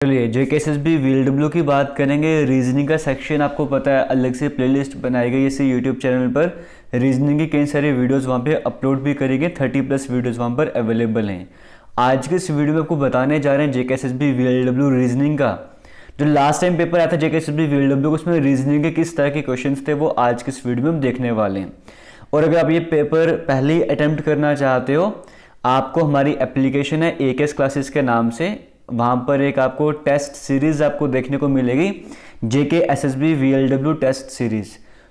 चलिए JKSSB VLW की बात करेंगे। रीजनिंग का सेक्शन आपको पता है, अलग से प्लेलिस्ट बनाई गई है इसी यूट्यूब चैनल पर। रीजनिंग की कई सारी वीडियोस वहाँ पे अपलोड भी करेंगे, 30+ वीडियोस वहाँ पर अवेलेबल हैं। आज के इस वीडियो में आपको बताने जा रहे हैं जेकेएसएसबी वीएलडब्ल्यू रीजनिंग का जो लास्ट टाइम पेपर आया था जेकेएसएसबी वीएलडब्ल्यू, उसमें रीजनिंग के किस तरह के क्वेश्चन थे वो आज के इस वीडियो में हम देखने वाले हैं। और अगर आप ये पेपर पहले ही अटैम्प्ट करना चाहते हो, आपको हमारी एप्लीकेशन है AKS क्लासेस के नाम से, वहाँ पर एक आपको टेस्ट सीरीज़ आपको देखने को मिलेगी, जेकेएसएसबी वीएलडब्ल्यू टेस्ट सीरीज़।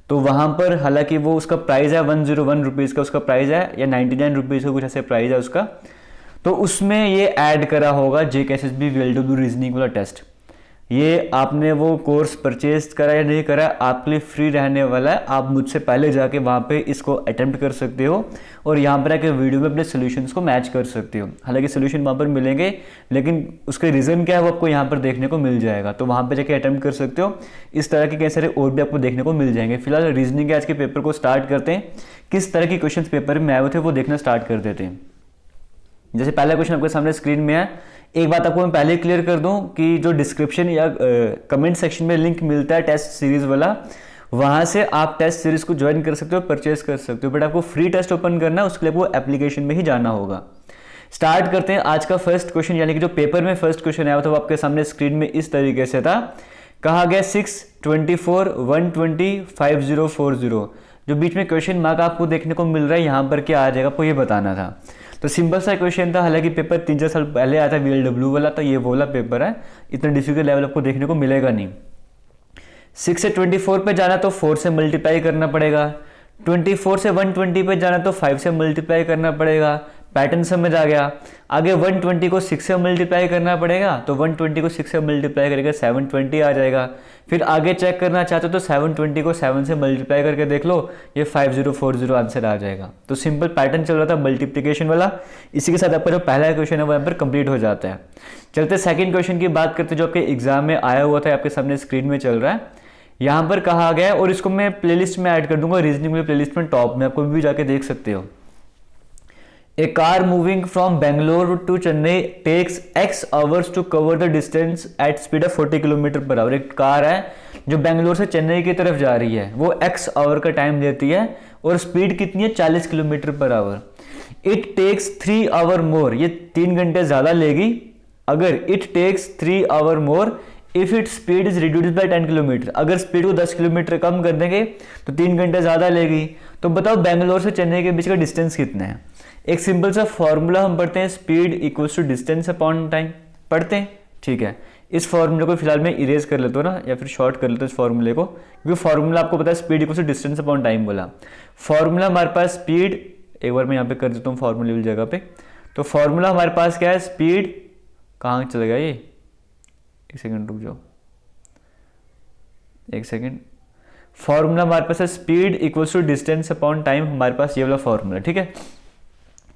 तो वहाँ पर हालांकि वो उसका प्राइस है 101 रुपीज़ का, उसका प्राइस है या 99 रुपीज़ का कुछ ऐसे प्राइस है उसका। तो उसमें ये ऐड करा होगा जेकेएसएसबी वीएलडब्ल्यू रीजनिंग वाला टेस्ट। ये आपने वो कोर्स परचेज करा या नहीं करा, आपके लिए फ्री रहने वाला है। आप मुझसे पहले जाके वहाँ पे इसको अटेम्प्ट कर सकते हो और यहाँ पर आके वीडियो में अपने सॉल्यूशंस को मैच कर सकते हो। हालांकि सॉल्यूशन वहाँ पर मिलेंगे, लेकिन उसके रीज़न क्या है वो आपको यहाँ पर देखने को मिल जाएगा। तो वहाँ पर जाके अटेम्प्ट कर सकते हो। इस तरह के कई सारे और भी आपको देखने को मिल जाएंगे। फिलहाल रीजनिंग के आज के पेपर को स्टार्ट करते हैं। किस तरह के क्वेश्चन पेपर में आए हुए थे वो देखना स्टार्ट कर देते हैं। जैसे पहला क्वेश्चन आपके सामने स्क्रीन में है। एक बात आपको मैं पहले क्लियर कर दूं कि जो डिस्क्रिप्शन या कमेंट सेक्शन में लिंक मिलता है टेस्ट सीरीज वाला, वहां से आप टेस्ट सीरीज को ज्वाइन कर सकते हो, परचेज कर सकते हो। बट आपको फ्री टेस्ट ओपन करना है, उसके लिए आपको एप्लीकेशन में ही जाना होगा। स्टार्ट करते हैं आज का फर्स्ट क्वेश्चन, यानी कि जो पेपर में फर्स्ट क्वेश्चन आया था वो आपके सामने स्क्रीन में इस तरीके से था। कहा गया 6, 24, 120, 5040। जो बीच में क्वेश्चन मार्क आपको देखने को मिल रहा है, यहाँ पर क्या आ जाएगा आपको ये बताना था। तो सिंपल सा क्वेश्चन था। हालांकि पेपर 3-4 साल पहले आया था वीएलडब्ल्यू वाला, तो ये वाला पेपर है, इतना डिफिकल्ट लेवल आपको देखने को मिलेगा नहीं। 6 से 24 पे जाना तो 4 से मल्टीप्लाई करना पड़ेगा। 24 से 120 पे जाना तो 5 से मल्टीप्लाई करना पड़ेगा। पैटर्न समझ आ गया। आगे 120 को 6 से मल्टीप्लाई करना पड़ेगा, तो 120 को 6 से मल्टीप्लाई करेगा 720 आ जाएगा। फिर आगे चेक करना चाहते हो तो 720 को 7 से मल्टीप्लाई करके देख लो, ये 5040 आंसर आ जाएगा। तो सिंपल पैटर्न चल रहा था मल्टीप्लिकेशन वाला। इसी के साथ आपका जो पहला क्वेश्चन है वो यहाँ पर कंप्लीट हो जाता है। चलते सेकंड क्वेश्चन की बात करते जो आपके एग्जाम में आया हुआ था, आपके सामने स्क्रीन में चल रहा है। यहाँ पर कहा गया, और इसको मैं प्लेलिस्ट में ऐड कर दूंगा, रीजनिंग में प्लेलिस्ट में टॉप में, आपको भी जाके देख सकते हो। A car moving from Bangalore to Chennai takes X hours to cover the distance at speed of 40 km/h। एक कार है जो बेंगलोर से चेन्नई की तरफ जा रही है, वो X आवर का टाइम लेती है और स्पीड कितनी है 40 km/h। It takes 3 hours more, ये 3 घंटे ज़्यादा लेगी अगर it takes 3 hours more if its speed is reduced by 10 km। अगर स्पीड को 10 किलोमीटर कम कर देंगे तो 3 घंटे ज़्यादा लेगी। तो बताओ बेंगलोर से चेन्नई के बीच का डिस्टेंस कितना है। एक सिंपल सा फॉर्मूला हम पढ़ते हैं, speed equals to distance upon time, पढ़ते हैं, ठीक है। इस फॉर्मूले को फिलहाल मैं इरेज कर लेता हूँ ना, या फिर शॉर्ट कर लेता हूँ इस फॉर्मूले को, क्योंकि फॉर्मूला आपको पता है speed equals to distance upon time बोला। फॉर्मूला हमारे पास स्पीड, एक बार मैं यहाँ पे कर देता हूँ फॉर्मूले वाली जगह पे। तो फॉर्मूला हमारे पास क्या है, स्पीड कहाँ चला गया ये, एक सेकेंड रुक जाओ, एक सेकेंड। फॉर्मूला हमारे पास है speed equals to distance upon time, हमारे पास ये वाला फॉर्मूला, ठीक है।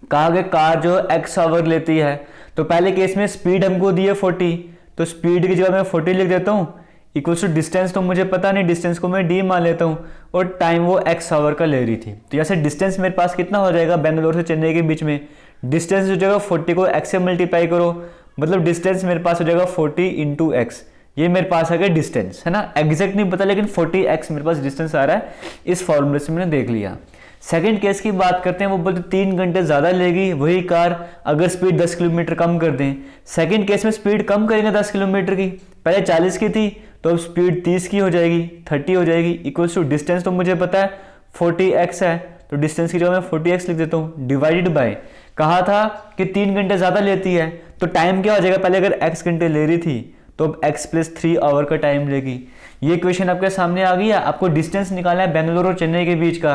कहा गया कार जो X आवर लेती है, तो पहले केस में स्पीड हमको दी है 40, तो स्पीड की जगह मैं 40 लिख देता हूँ। इक्वल्स टू डिस्टेंस तो मुझे पता नहीं, डिस्टेंस को मैं D मान लेता हूँ, और टाइम वो X आवर का ले रही थी। तो यहाँ से डिस्टेंस मेरे पास कितना हो जाएगा, बेंगलोर से चेन्नई के बीच में डिस्टेंस हो जाएगा 40 को X से मल्टीप्लाई करो, मतलब डिस्टेंस मेरे पास हो जाएगा 40 × X। ये मेरे पास आ गया डिस्टेंस, है ना। एग्जैक्ट नहीं पता, लेकिन 40x मेरे पास डिस्टेंस आ रहा है, इस फॉर्मूले से मैंने देख लिया। सेकंड केस की बात करते हैं, वो बोलते 3 घंटे ज़्यादा लेगी वही कार अगर स्पीड 10 किलोमीटर कम कर दें। सेकंड केस में स्पीड कम करेंगे 10 किलोमीटर की, पहले 40 की थी तो अब स्पीड 30 की हो जाएगी, 30 हो जाएगी। इक्वल्स टू डिस्टेंस तो मुझे पता है 40x है, तो डिस्टेंस की जगह मैं 40x लिख देता हूँ, डिवाइडेड बाय, कहा था कि 3 घंटे ज़्यादा लेती है, तो टाइम क्या हो जाएगा, पहले अगर x घंटे ले रही थी तो अब x + 3 आवर का टाइम लेगी। ये क्वेश्चन आपके सामने आ गया। आपको डिस्टेंस निकालना है बेंगलोर और चेन्नई के बीच का।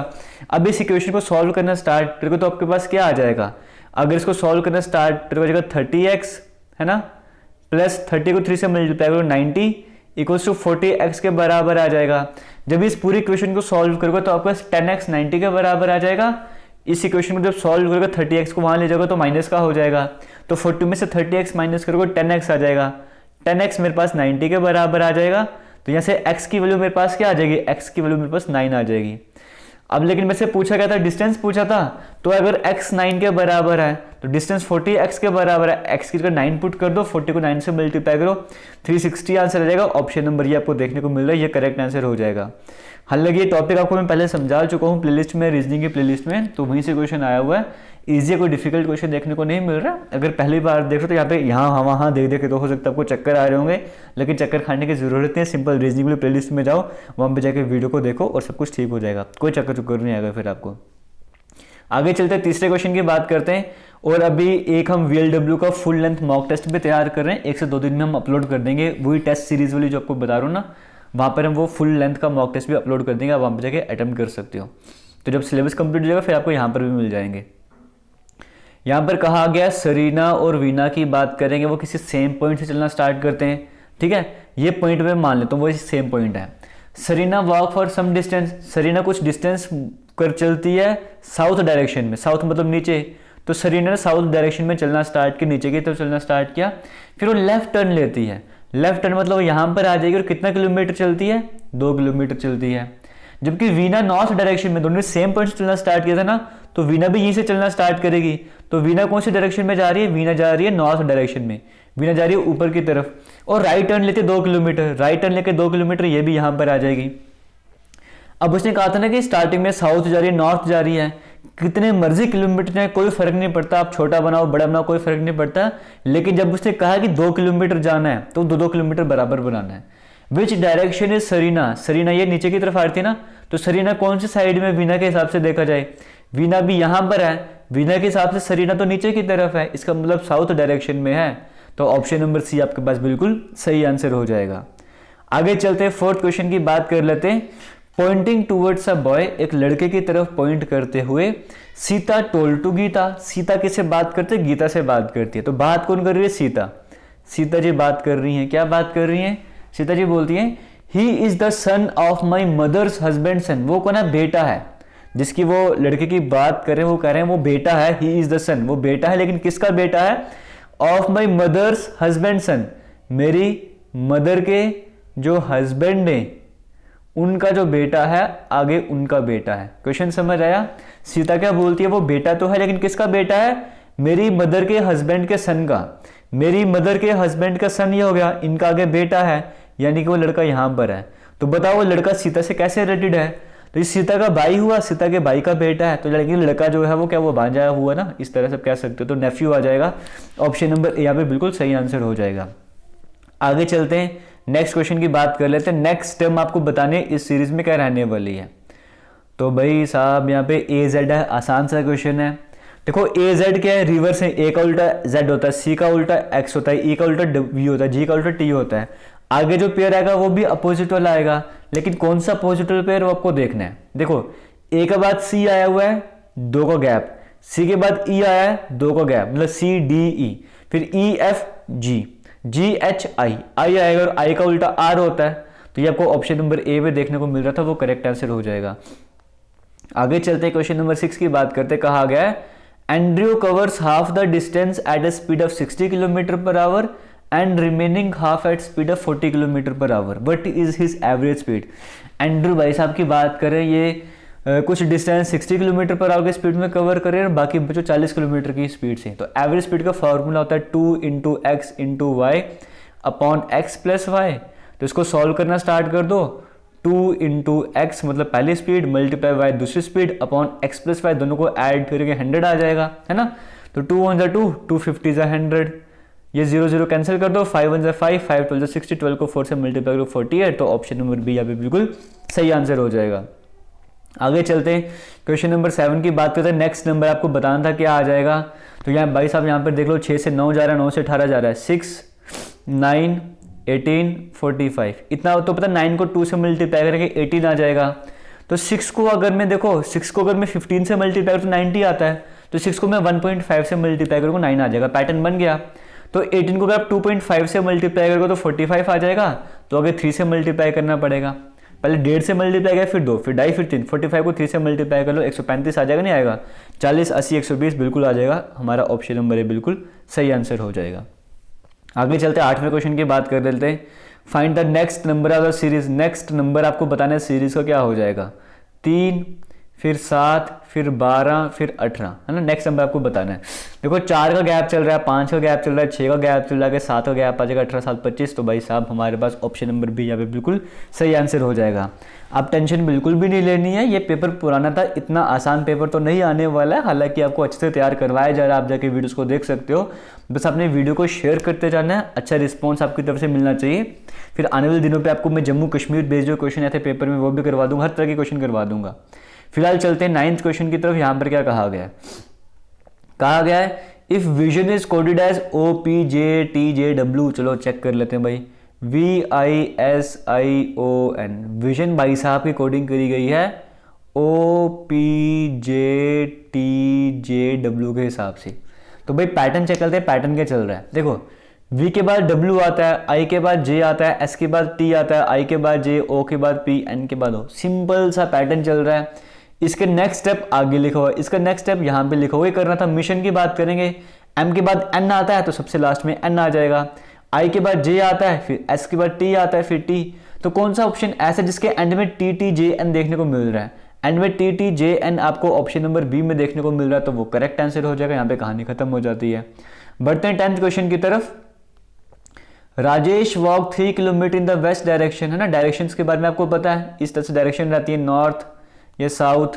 अब इस इक्वेशन को सॉल्व करना स्टार्ट करोगे तो आपके पास क्या आ जाएगा, अगर इसको सॉल्व करना स्टार्ट करोगे जाएगा 30x, है ना, प्लस 30 को 3 से मल्टीप्लाई करो 90 इक्वल्स टू 40x के बराबर आ जाएगा। जब इस पूरी इक्वेशन को सॉल्व करोगे तो आपके पास 10x 90 के बराबर आ जाएगा। इस इक्वेशन को जब सॉल्व करोगे 30x को वहाँ ले जाओगे तो माइनस का हो जाएगा, तो 40 में से 30x माइनस करोगे 10x आ जाएगा। 10x मेरे पास 90 के बराबर आ जाएगा, तो यहाँ से x की वैल्यू मेरे पास क्या आ जाएगी, x की वैल्यू मेरे पास 9 आ जाएगी। अब लेकिन मेरे से पूछा गया था, डिस्टेंस पूछा था, तो अगर x 9 के बराबर है तो डिस्टेंस 40 x के बराबर है, x की जगह 9 पुट कर दो, 40 को 9 से मल्टीप्लाई करो, 360 आंसर आ जाएगा। ऑप्शन नंबर ये आपको देखने को मिल रहा है, ये करेक्ट आंसर हो जाएगा। हालांकि ये टॉपिक आपको मैं पहले समझा चुका हूँ प्लेलिस्ट में, रीजनिंग की प्लेलिस्ट में, तो वहीं से क्वेश्चन आया हुआ है। ईजी कोई डिफिकल्ट क्वेश्चन देखने को नहीं मिल रहा। अगर पहली बार देख रहे हो तो यहाँ वहाँ देख देख के तो हो सकता है आपको चक्कर आ रहे होंगे, लेकिन चक्कर खाने की जरूरत नहीं है। सिंपल रीजनिंग वाली प्लेलिस्ट में जाओ, वहाँ पे जाके वीडियो को देखो और सब कुछ ठीक हो जाएगा, कोई चक्कर नहीं आएगा फिर आपको। आगे चलते हैं, तीसरे क्वेश्चन की बात करते हैं। और अभी एक हम VLW का फुल लेंथ मॉक टेस्ट भी तैयार कर रहे हैं, 1 से 2 दिन में हम अपलोड कर देंगे। वही टेस्ट सीरीज वाली जो आपको बता रहा हूँ ना, वहाँ पर हम वो फुल लेंथ का मॉक टेस्ट भी अपलोड कर देंगे, आप वहाँ पर जाके अटेम्प्ट कर सकते हो। तो जब सिलेबस कंप्लीट हो जाएगा फिर आपको यहाँ पर भी मिल जाएंगे। यहाँ पर कहा गया सरीना और वीना की बात करेंगे, वो किसी सेम पॉइंट से चलना स्टार्ट करते हैं, ठीक है। ये पॉइंट में मान लेता हूँ वो सेम पॉइंट है। Serena walk for some distance, Serena कुछ डिस्टेंस कर चलती है साउथ डायरेक्शन में, साउथ मतलब नीचे, तो सरीना ने साउथ डायरेक्शन में चलना स्टार्ट किया, नीचे की तरफ चलना स्टार्ट किया। फिर वो लेफ्ट टर्न लेती है, लेफ्ट टर्न मतलब यहाँ पर आ जाएगी और कितना किलोमीटर चलती है, 2 किलोमीटर चलती है। जबकि वीना नॉर्थ डायरेक्शन में, दोनों ने सेम पॉइंट से चलना स्टार्ट किया था ना, तो वीना भी यहीं से चलना स्टार्ट करेगी। तो वीना कौन सी डायरेक्शन में जा रही है, वीना जा रही है नॉर्थ डायरेक्शन में, वीना जा रही है ऊपर की तरफ। और राइट टर्न लेते 2 किलोमीटर, राइट टर्न लेके 2 किलोमीटर, ये भी यहाँ पर आ जाएगी। अब उसने कहा था ना कि स्टार्टिंग में साउथ जा रही है, नॉर्थ जा रही है, कितने मर्जी किलोमीटर है कोई फर्क नहीं पड़ता, आप छोटा बनाओ बड़ा बनाओ कोई फर्क नहीं पड़ता। लेकिन जब उसने कहा कि 2 किलोमीटर जाना है तो 2-2 किलोमीटर बराबर बनाना है। Which direction is Serena, Serena ये नीचे की तरफ आ रही थी ना, तो सरीना कौन सी साइड में, वीना के हिसाब से देखा जाए वीना भी यहाँ पर है, वीना के हिसाब से सरीना तो नीचे की तरफ है, इसका मतलब साउथ डायरेक्शन में है। तो ऑप्शन नंबर सी आपके पास बिल्कुल सही आंसर हो जाएगा। आगे चलते हैं, फोर्थ क्वेश्चन की बात कर लेते हैं। पॉइंटिंग टूवर्ड्स अ बॉय, एक लड़के की तरफ पॉइंट करते हुए, सीता टोल्ड टू गीता, सीता किससे बात करते, गीता से बात करती है। तो बात कौन कर रही है, सीता, सीता जी बात कर रही हैं। क्या बात कर रही हैं, सीता जी बोलती हैं he is the son of my mother's husband son, वो कौन है, बेटा है, जिसकी वो लड़के की बात कर रहे हैं वो कह रहे हैं वो बेटा है, ही इज द सन, वो बेटा है, लेकिन किसका बेटा है, ऑफ माई मदर्स हस्बैंड सन, मेरी मदर के जो हस्बैंड ने उनका जो बेटा है, आगे उनका बेटा है। क्वेश्चन समझ आया। सीता क्या बोलती है, वो बेटा तो है लेकिन किसका बेटा है, मेरी मदर के हस्बैंड के सन का, मेरी मदर के हस्बैंड का सन ये हो गया, इनका आगे बेटा है, यानी कि वो लड़का यहाँ पर है। तो बताओ वो लड़का सीता से कैसे रिलेटेड है, तो ये सीता का भाई हुआ, सीता के भाई का बेटा है, तो लड़का जो है वो क्या, वो भांजा हुआ ना, इस तरह से कह सकते हो, तो नेफ्यू आ जाएगा। ऑप्शन नंबर यहाँ पे बिल्कुल सही आंसर हो जाएगा। आगे चलते हैं, नेक्स्ट क्वेश्चन की बात कर लेते हैं। नेक्स्ट टर्म आपको बताने इस सीरीज में क्या रहने वाली है। तो भाई साहब यहाँ पे ए जेड है, आसान सा क्वेश्चन है। देखो ए जेड क्या है, रिवर्स है, ए का उल्टा जेड होता है, सी का उल्टा एक्स होता है, ई का उल्टा वी होता है, जी का उल्टा टी होता है। आगे जो पेयर आएगा वो भी अपोजिट वाला आएगा, लेकिन कौन सा अपोजिट वाला पेयर वो आपको देखना है। देखो ए के बाद सी आया हुआ है, 2 का गैप, सी के बाद ई आया है, 2 का गैप, मतलब सी डी ई, फिर E F G, ji H I, आई आएगा और आई का उल्टा आर होता है। तो ये आपको ऑप्शन नंबर ए में देखने को मिल रहा था, वो करेक्ट आंसर हो जाएगा। आगे चलते क्वेश्चन नंबर 6 की बात करते, कहा गया है Andrew covers half the distance at a speed of 60 kilometre per hour and remaining half at speed of 40 kilometre per hour, what is his average speed. Andrew भाई साहब की बात करें, ये कुछ डिस्टेंस 60 किलोमीटर पर आवर की speed में cover करें और बाकी बचो 40 किलोमीटर की स्पीड से। तो एवरेज स्पीड का फॉर्मूला होता है 2 into x into y upon x plus y. तो इसको सॉल्व करना स्टार्ट कर दो, 2 इंटू एक्स मतलब पहली स्पीड, मल्टीप्लाई वाई दूसरी speed, upon x plus y, दोनों को ऐड करके 100 आ जाएगा, है ना। तो 2 1 जा 2, 2 50 जा 100, ये 0 0 कैंसिल कर दो, 5 1 जा 5, 5 12 जा 60, 12 को 4 से मल्टीप्लाई करो 48। तो ऑप्शन नंबर बी यहाँ पे बिल्कुल सही आंसर हो जाएगा। आगे चलते हैं, क्वेश्चन नंबर 7 की बात करते हैं। नेक्स्ट नंबर आपको बताना था क्या आ जाएगा। तो यहाँ भाई साहब यहाँ पर देख लो, 6 से 9 जा रहा है, 9 से 18 जा रहा है, 6 9 18 45, इतना तो पता, 9 को 2 से मल्टीप्लाई करके 18 आ जाएगा। तो 6 को अगर मैं देखो, 6 को अगर मैं 15 से मल्टीप्लाई करूँ तो 90 आता है, तो 6 को मैं 1.5 से मल्टीप्लाई करूँ 9 आ जाएगा, पैटर्न बन गया। तो 18 को अगर आप 2.5 से मल्टीप्लाई करोगे तो 45 आ जाएगा, तो अगर 3 से मल्टीप्लाई करना पड़ेगा, पहले 1.5 से मल्टीप्लाई किया, फिर 2, फिर 2.5, फिर 3, 45 को 3 से मल्टीप्लाई कर लो, 135 आ जाएगा, नहीं आएगा, 40 80 120 बिल्कुल आ जाएगा। हमारा ऑप्शन नंबर है बिल्कुल सही आंसर हो जाएगा। आगे चलते हैं, 8वें क्वेश्चन की बात कर लेते हैं। Find the next number of the series, next number आपको बताना है सीरीज का क्या हो जाएगा। 3 फिर 7, फिर 12, फिर 18, है ना। नेक्स्ट नंबर आपको बताना है। देखो 4 का गैप चल रहा है, 5 का गैप चल रहा है, 6 का गैप चल रहा है, 7 का गैप आ जाएगा, 18, 7, 25। तो भाई साहब हमारे पास ऑप्शन नंबर बी यहाँ पे बिल्कुल सही आंसर हो जाएगा। आप टेंशन बिल्कुल भी नहीं लेनी है, ये पेपर पुराना था, इतना आसान पेपर तो नहीं आने वाला है। हालांकि आपको अच्छे से तैयार करवाया जा रहा है, आप जाके वीडियोस को देख सकते हो। बस अपने वीडियो को शेयर करते जाना है, अच्छा रिस्पॉन्स आपकी तरफ से मिलना चाहिए। फिर आने वाले दिनों पर आपको मैं जम्मू कश्मीर बेस्ड जो क्वेश्चन आए थे पेपर में वो भी करवा दूंगा, हर तरह के क्वेश्चन करवा दूंगा। फिलहाल चलते हैं 9th क्वेश्चन की तरफ। यहां पर क्या कहा गया है, कहा गया है if vision is coded as OPJTJW। चलो चेक कर लेते हैं भाई, VISION, विजन भाई साहब की कोडिंग करी गई है OPJTJW के हिसाब से। तो भाई पैटर्न चेक करते हैं, पैटर्न क्या चल रहा है। देखो V के बाद W आता है, I के बाद J आता है, S के बाद T आता है, I के बाद J, O के बाद P, N के बाद O। सिंपल सा पैटर्न चल रहा है। इसके नेक्स्ट स्टेप आगे लिखा हुआ है, इसका नेक्स्ट स्टेप यहाँ पे लिखा हुआ है। करना था मिशन की बात करेंगे, M के बाद N आता है तो सबसे लास्ट में N आ जाएगा, I के बाद J आता है, फिर S के बाद T आता है, फिर T। तो कौन सा ऑप्शन ऐसा जिसके एंड में TTJN देखने को मिल रहा है, एंड में TTJN आपको ऑप्शन नंबर बी में देखने को मिल रहा है, तो वो करेक्ट आंसर हो जाएगा। यहाँ पे कहानी खत्म हो जाती है। बढ़ते हैं 10th क्वेश्चन की तरफ। Rajesh walk 3 kilometre in the west direction, है ना। डायरेक्शंस के बारे में आपको पता है, इस तरह से डायरेक्शन रहती है, नॉर्थ, ये साउथ,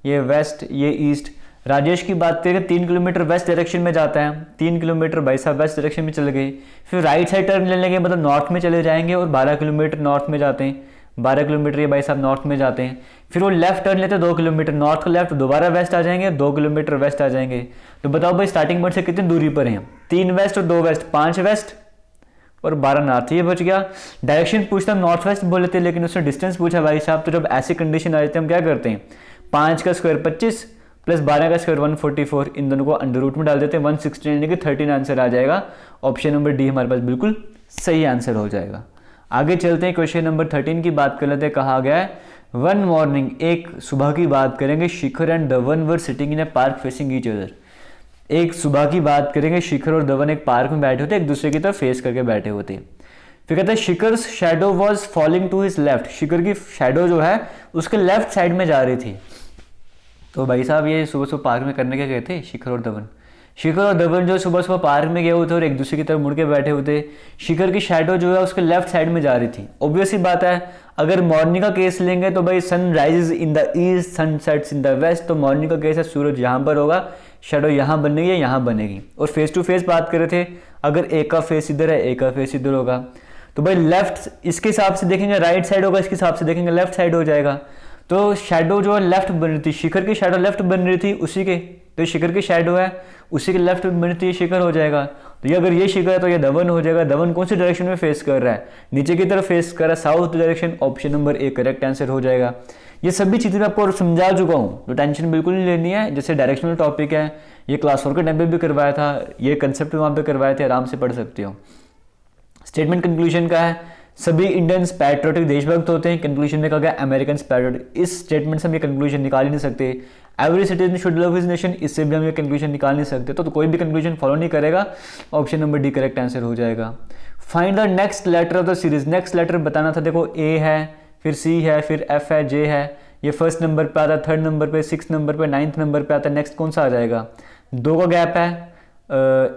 ये वेस्ट, ये ईस्ट। राजेश की बात करें 3 किलोमीटर वेस्ट डायरेक्शन में जाता है, 3 किलोमीटर भाई साहब वेस्ट डायरेक्शन में चले गए। फिर राइट साइड टर्न ले लेंगे, मतलब नॉर्थ में चले जाएंगे और 12 किलोमीटर नॉर्थ में जाते हैं, 12 किलोमीटर ये भाई साहब नॉर्थ में जाते हैं। फिर वो लेफ्ट टर्न लेते हैं 2 किलोमीटर नॉर्थ का लेफ्ट, दोबारा वेस्ट आ जाएंगे, 2 किलोमीटर वेस्ट आ जाएंगे। तो बताओ भाई स्टार्टिंग पॉइंट से कितनी दूरी पर हैं, 3 वेस्ट और 2 वेस्ट, 5 वेस्ट और 12 नॉर्थ। ये बच गया। डायरेक्शन पूछता हम नॉर्थ वेस्ट बोले थे, लेकिन उसने डिस्टेंस पूछा भाई साहब। तो जब ऐसी कंडीशन आ जाती है हम क्या करते हैं, 5 का स्क्वायर 25 प्लस 12 का स्क्वायर 144, इन दोनों को अंडर रूट में डाल देते हैं, 116 यानी कि 13 आंसर आ जाएगा। ऑप्शन नंबर डी हमारे पास बिल्कुल सही आंसर हो जाएगा। आगे चलते हैं, क्वेश्चन नंबर 13 की बात कर लेते हैं। कहा गया है वन मॉर्निंग, एक सुबह की बात करेंगे, Shikhar and Dhawan were sitting in a park facing each other. एक सुबह की बात करेंगे, शिखर और धवन एक पार्क में बैठे होते, एक दूसरे की तरफ फेस करके बैठे होते। फिर कहते हैं Shikhar's shadow was falling to his left, Shikhar की शैडो जो है उसके लेफ्ट साइड में जा रही थी। तो भाई साहब ये सुबह सुबह पार्क में करने क्या गए थे शिखर और धवन। शिखर और धवन जो सुबह सुबह पार्क में गए होते और एक दूसरे की तरफ मुड़ के बैठे होते। शिखर की शैडो जो है उसके लेफ्ट साइड में जा रही थी। ऑब्वियस ही बात है, अगर मॉर्निंग का केस लेंगे तो भाई sun rises in the east, sun sets in the west. तो मॉर्निंग का केस है, सूरज यहाँ पर होगा, शैडो यहाँ बनेगी या यहाँ बनेगी। और फेस टू फेस बात कर रहे थे, अगर एक का फेस इधर है एक का फेस इधर होगा, तो भाई लेफ्ट इसके हिसाब से देखेंगे राइट साइड होगा, इसके हिसाब से देखेंगे लेफ्ट साइड हो जाएगा। तो शैडो जो लेफ्ट बन रही थी, शिखर की शैडो लेफ्ट बन रही थी उसी के, तो शिखर की शैडो है उसी के लेफ्ट बन रही थी, शिखर हो जाएगा। तो ये अगर ये शिखर है तो ये धवन हो जाएगा। धवन कौन सी डायरेक्शन में फेस कर रहा है, नीचे की तरफ फेस कर रहा है, south direction. Option number A correct answer हो जाएगा। ये सभी चीज़ें मैं आपको समझा चुका हूँ, तो टेंशन बिल्कुल नहीं लेनी है। जैसे डायरेक्शनल टॉपिक है, ये क्लास 4 के टाइम पे भी करवाया था, ये कंसेप्ट वहाँ पे करवाए थे, आराम से पढ़ सकते हो। स्टेटमेंट कंक्लूजन का है, सभी इंडियंस पैट्रियोटिक देशभक्त होते हैं। कंक्लूजन में कहा गया अमेरिकन पैट्रियोटिक। इस स्टेटमेंट से हम ये कंक्लूजन निकाल ही नहीं सकते। Every citizen should love his nation, इससे भी हम ये कंक्लूजन निकाल नहीं सकते। तो कोई भी कंक्लूजन फॉलो नहीं करेगा। Option number D correct answer हो जाएगा। Find the next letter of the series, next letter बताना था। देखो ए है, फिर सी है, फिर एफ है, जे है, ये फर्स्ट नंबर पे आता है, थर्ड नंबर पे, 6th नंबर पे, 9th नंबर पे आता है। नेक्स्ट कौन सा आ जाएगा, 2 का गैप है,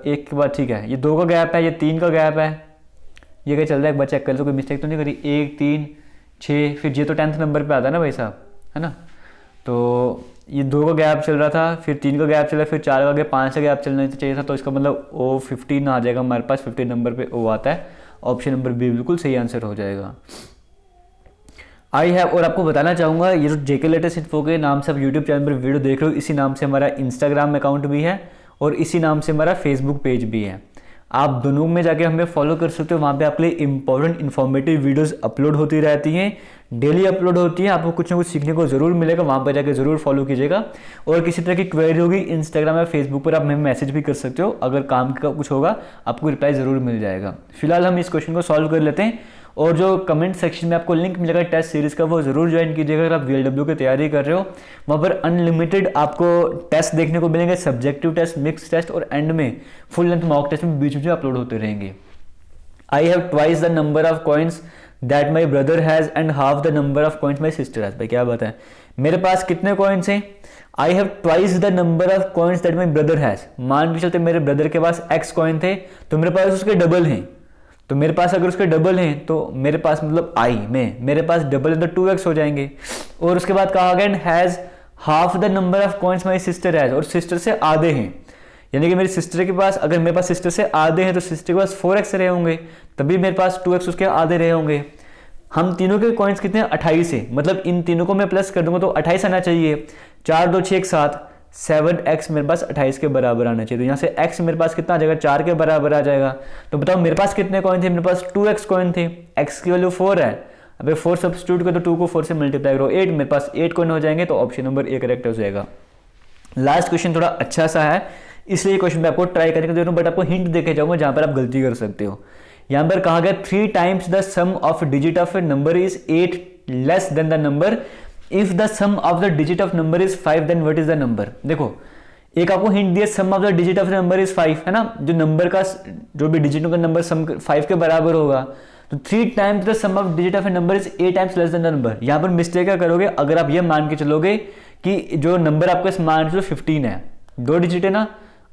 एक के बाद ठीक है, ये 2 का गैप है, ये 3 का गैप है। ये क्या चल रहा है एक बार चेक कर लो, कोई मिस्टेक तो नहीं करी। 1, 3, 6, फिर ये तो 10th नंबर पे आता है ना भाई साहब, है ना। तो ये 2 का गैप चल रहा था, फिर 3 का गैप चला, फिर 4 का गैप, 5 का गैप चलना चाहिए था। तो इसका मतलब O 15 आ जाएगा हमारे पास, 15 नंबर पे O आता है। ऑप्शन नंबर बी बिल्कुल सही आंसर हो जाएगा। आई हैव, और आपको बताना चाहूँगा ये जो जेके लेटेस्ट इन्फो के नाम से आप यूट्यूब चैनल पर वीडियो देख रहे हो, इसी नाम से हमारा इंस्टाग्राम अकाउंट भी है और इसी नाम से हमारा फेसबुक पेज भी है। आप दोनों में जाके हमें फॉलो कर सकते हो। वहाँ पे आपके लिए इंपॉर्टेंट इन्फॉर्मेटिव वीडियोस अपलोड होती रहती हैं, डेली अपलोड होती है। आपको कुछ ना कुछ सीखने को जरूर मिलेगा, वहाँ पर जाके जरूर फॉलो कीजिएगा। और किसी तरह की क्वेरी होगी इंस्टाग्राम या फेसबुक पर आप हमें मैसेज भी कर सकते हो। अगर काम का कुछ होगा आपको रिप्लाई ज़रूर मिल जाएगा। फिलहाल हम इस क्वेश्चन को सॉल्व कर लेते हैं और जो कमेंट सेक्शन में आपको लिंक मिलेगा टेस्ट सीरीज़ का, वो ज़रूर ज्वाइन कीजिएगा। अगर आप VLW की तैयारी कर रहे हो, वहाँ पर अनलिमिटेड आपको टेस्ट देखने को मिलेंगे, सब्जेक्टिव टेस्ट, मिक्स टेस्ट और एंड में फुल लेंथ मॉक टेस्ट में बीच में अपलोड होते रहेंगे। I have twice the number of coins that my brother has and half the number of coins my sister has. भाई क्या बात है, मेरे पास कितने कॉइन्स हैं? I have twice the number of coins that my brother has. मान के चलते मेरे ब्रदर के पास एक्स कॉइन थे, तो मेरे पास उसके डबल हैं। तो मेरे पास अगर उसके डबल हैं तो मेरे पास मतलब आई में मेरे पास डबल है तो 2x हो जाएंगे। और उसके बाद कहा गया has half the number of coins my sister has, और सिस्टर से आधे हैं, यानी कि मेरी सिस्टर के पास, अगर मेरे पास सिस्टर से आधे हैं तो सिस्टर के पास 4x रहे होंगे, तभी मेरे पास 2x उसके आधे रहे होंगे। हम तीनों के कॉइन्स कितने हैं? 28 है, मतलब इन तीनों को मैं प्लस कर दूंगा तो 28 आना चाहिए। 4 2 6 7, 7x मेरे पास 28 के बराबर आना चाहिए। तो यहाँ से x मेरे पास कितना आ जाएगा? 4 के बराबर आ जाएगा। तो बताओ मेरे पास कितने कॉइन थे? मेरे पास 2x कॉइन थे, x की वैल्यू 4 है। अबे 4 सब्स्टिट्यूट कर तो 2 को 4 से मल्टीप्लाई करो 8, मेरे पास 8 कॉइन हो जाएंगे। तो ऑप्शन नंबर ए करेक्ट हो जाएगा। लास्ट क्वेश्चन थोड़ा अच्छा सा है, इसलिए क्वेश्चन मैं आपको ट्राई करके दे रहा हूँ, बट आपको हिंट देके जाऊंगा जहां पर आप गलती कर सकते हो। यहां पर कहा गया 3 times the sum of digit of a number is 8 less than the number if the sum of the digit of number is 5 then what is the number. देखो एक आपको हिंट दिया, sum of the digit of the number is 5 है ना, जो number का जो भी डिजिटों का नंबर सम 5 के बराबर होगा। तो 3 times the sum of digit of a number is 8 times less than the number. यहां पर मिस्टेक क्या करोगे? अगर आप ये मान के चलोगे कि जो नंबर आपको इस मान जो 15 है, 2 डिजिट है ना,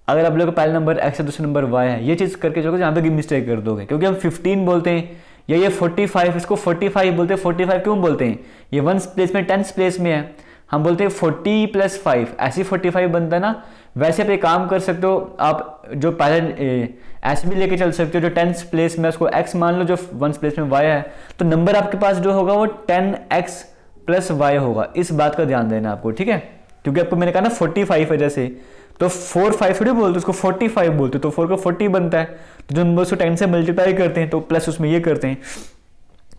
अगर आप लोग पहला नंबर x है दूसरा नंबर y है, ये चीज करके चलोगे यहाँ पे मिस्टेक कर दोगे, क्योंकि हम 15 बोलते हैं या ये 45, इसको 45 बोलते हैं। 45 क्यों बोलते हैं? ये 1 प्लेस में 10 प्लेस में है, हम बोलते हैं 40 + 5, ऐसे 45 बनता है ना। वैसे आप एक काम कर सकते हो, आप जो पहले ऐसे भी लेके चल सकते हो, जो 10 प्लेस में उसको x मान लो, जो 1 प्लेस में y है, तो नंबर आपके पास जो होगा वो 10x + y होगा। इस बात का ध्यान देना आपको, ठीक है? क्योंकि आपको मैंने कहा ना 45 है जैसे, तो 4 5 थोड़ी बोलते, उसको 45 बोलते, तो 4 का 40 बनता है। तो जो नंबर उसको 10 से मल्टीप्लाई करते हैं तो प्लस उसमें ये करते हैं,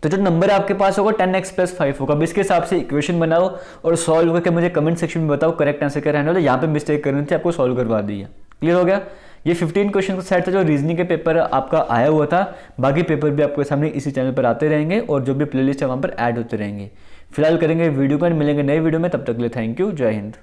तो जो नंबर आपके पास होगा 10x + 5 होगा। अब इसके हिसाब से इक्वेशन बनाओ और सॉल्व करके मुझे कमेंट सेक्शन में बताओ करेक्ट आंसर क्या रहने वाला। यहाँ पे मिस्टेक करनी थी, आपको सॉल्व करवा दी है। क्लियर हो गया? ये 15 क्वेश्चन का सेट था जो रीजनिंग के पेपर आपका आया हुआ था। बाकी पेपर भी आपके सामने इसी चैनल पर आते रहेंगे और जो भी प्लेलिस्ट है वहाँ पर ऐड होते रहेंगे। फिलहाल करेंगे वीडियो का, मिलेंगे नए वीडियो में, तब तक के लिए थैंक यू, जय हिंद।